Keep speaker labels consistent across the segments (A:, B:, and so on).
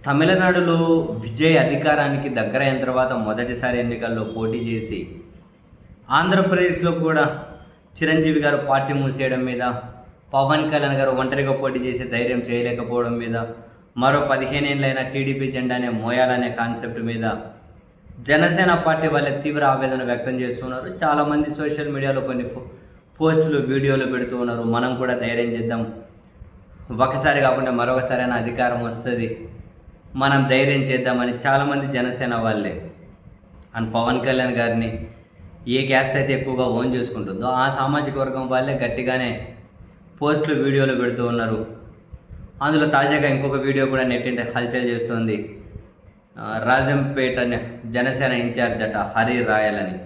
A: తమిళనాడులో విజయ్ అధికారానికి దగ్గరైన తర్వాత మొదటిసారి ఎన్నికల్లో పోటీ చేసి ఆంధ్రప్రదేశ్లో కూడా చిరంజీవి గారు పార్టీ మూసేయడం మీద, పవన్ కళ్యాణ్ గారు ఒంటరిగా పోటీ చేసే ధైర్యం చేయలేకపోవడం మీద, మరో 15 ఏళ్ళైనా టీడీపీ జెండానే మోయాలనే కాన్సెప్ట్ మీద జనసేన పార్టీ వాళ్ళ తీవ్ర ఆవేదన వ్యక్తం చేస్తున్నారు. చాలామంది సోషల్ మీడియాలో కొన్ని పోస్టులు వీడియోలు పెడుతూ ఉన్నారు. మనం కూడా ధైర్యం చేద్దాం, ఒకసారి కాకుండా మరొకసారైనా అధికారం వస్తుంది, మనం ధైర్యం చేద్దామని చాలామంది జనసేన వాళ్ళే అండ్ పవన్ కళ్యాణ్ గారిని ఏ క్యాస్ట్ అయితే ఎక్కువగా ఓన్ చేసుకుంటుందో ఆ సామాజిక వర్గం వాళ్ళే గట్టిగానే పోస్టులు వీడియోలు పెడుతూ ఉన్నారు. అందులో తాజాగా ఇంకొక వీడియో కూడా నెట్టింట హల్చల్ చేస్తుంది. రాజంపేట జనసేన ఇన్ఛార్జ్ అట హరి రాయల్ అని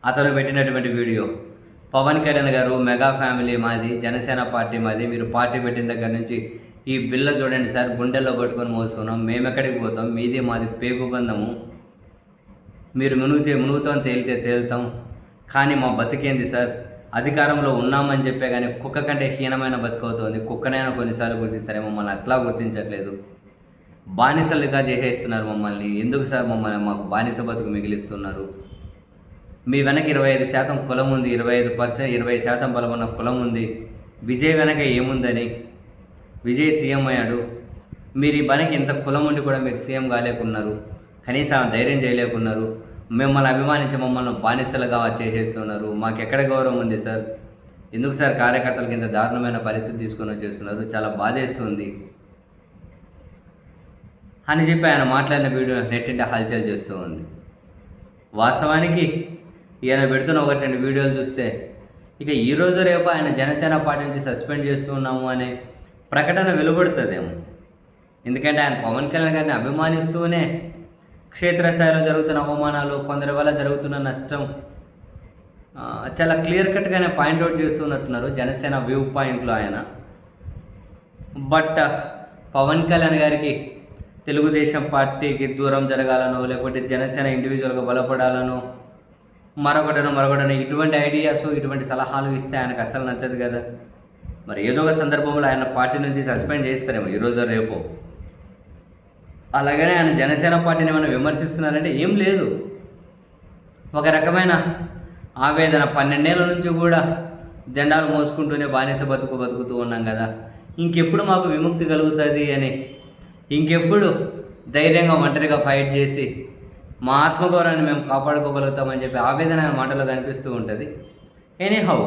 A: అతను పెట్టినటువంటి వీడియో. పవన్ కళ్యాణ్ గారు మెగా ఫ్యామిలీ మాది, జనసేన పార్టీ మాది, మీరు పార్టీ పెట్టిన దగ్గర నుంచి ఈ బిల్ల చూడండి సార్, గుండెల్లో పట్టుకొని మోస్తున్నాం, మేమెక్కడికి పోతాం, మీది మాది పేగుబంధము, మీరు మునుగుతాం తేలితే తేలుతాం, కానీ మా బతికేంది సార్, అధికారంలో ఉన్నామని చెప్పే కానీ కుక్క కంటే హీనమైన బతుకవుతోంది, కుక్కనైనా కొన్నిసార్లు గుర్తిస్తారే, మమ్మల్ని అట్లా గుర్తించట్లేదు, బానిసలుగా చేసేస్తున్నారు మమ్మల్ని, ఎందుకు సార్ మమ్మల్ని మాకు బానిస బతుకు మిగిలిస్తున్నారు, మీ వెనక 25% కులం ఉంది, 20% బలం ఉన్న కులం ఉంది, విజయ్ వెనక ఏముందని విజయ్ సీఎం అయ్యాడు, మీరు ఈ పనికి ఇంత కులం ఉండి కూడా మీరు సీఎం కాలేకున్నారు, కనీసం ధైర్యం చేయలేకున్నారు, మిమ్మల్ని అభిమానించి మమ్మల్ని బానిసలుగా చేసేస్తున్నారు, మాకు ఎక్కడ గౌరవం ఉంది సార్, ఎందుకు సార్ కార్యకర్తలకు ఇంత దారుణమైన పరిస్థితి తీసుకొని వచ్చేస్తున్నారు, చాలా బాధేస్తుంది అని చెప్పి ఆయన మాట్లాడిన వీడియో నెట్టింట హల్చల్ చేస్తూ ఉంది. వాస్తవానికి ఈయన పెడుతున్న 1-2 వీడియోలు చూస్తే ఇక ఈరోజు రేపు ఆయన జనసేన పార్టీ నుంచి సస్పెండ్ చేస్తూ ఉన్నాము అనే ప్రకటన వెలువడుతుందేమో. ఎందుకంటే ఆయన పవన్ కళ్యాణ్ గారిని అభిమానిస్తూనే క్షేత్రస్థాయిలో జరుగుతున్న అవమానాలు, కొందరి వల్ల జరుగుతున్న నష్టం చాలా క్లియర్ కట్గానే పాయింట్అవుట్ చేస్తున్నట్టున్నారు జనసేన వ్యూ పాయింట్లో ఆయన. బట్ పవన్ కళ్యాణ్ గారికి తెలుగుదేశం పార్టీకి దూరం జరగాలనో, లేకపోతే జనసేన ఇండివిజువల్గా బలపడాలనో, మరొకటనో ఇటువంటి ఐడియాస్, ఇటువంటి సలహాలు ఇస్తే ఆయనకు అసలు నచ్చదు కదా. మరి ఏదో ఒక సందర్భంలో ఆయన పార్టీ నుంచి సస్పెండ్ చేస్తారేమో ఈరోజు రేపు. అలాగనే ఆయన జనసేన పార్టీని ఏమైనా విమర్శిస్తున్నారంటే ఏం లేదు, ఒక రకమైన ఆవేదన. 12 ఏళ్ళ నుంచి కూడా జెండాలు మోసుకుంటూనే బానిస బతుకుతూ ఉన్నాం కదా, ఇంకెప్పుడు మాకు విముక్తి కలుగుతుంది అని, ఇంకెప్పుడు ధైర్యంగా ఒంటరిగా ఫైట్ చేసి మా ఆత్మగౌరవాన్ని మేము కాపాడుకోగలుగుతామని చెప్పి ఆవేదన ఆయన మాటలో కనిపిస్తూ ఉంటుంది. ఎనీహౌ,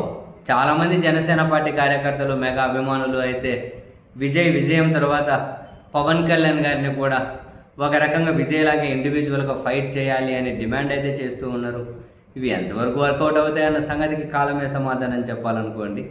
A: చాలామంది జనసేన పార్టీ కార్యకర్తలు, మెగా అభిమానులు అయితే విజయం తర్వాత పవన్ కళ్యాణ్ గారిని కూడా ఒక రకంగా విజయ్లాగే ఇండివిజువల్గా ఫైట్ చేయాలి అని డిమాండ్ అయితే చేస్తూ ఉన్నారు. ఇవి ఎంతవరకు వర్కౌట్ అవుతాయన్న సంగతికి కాలమే సమాధానం చెప్పాలనుకోండి.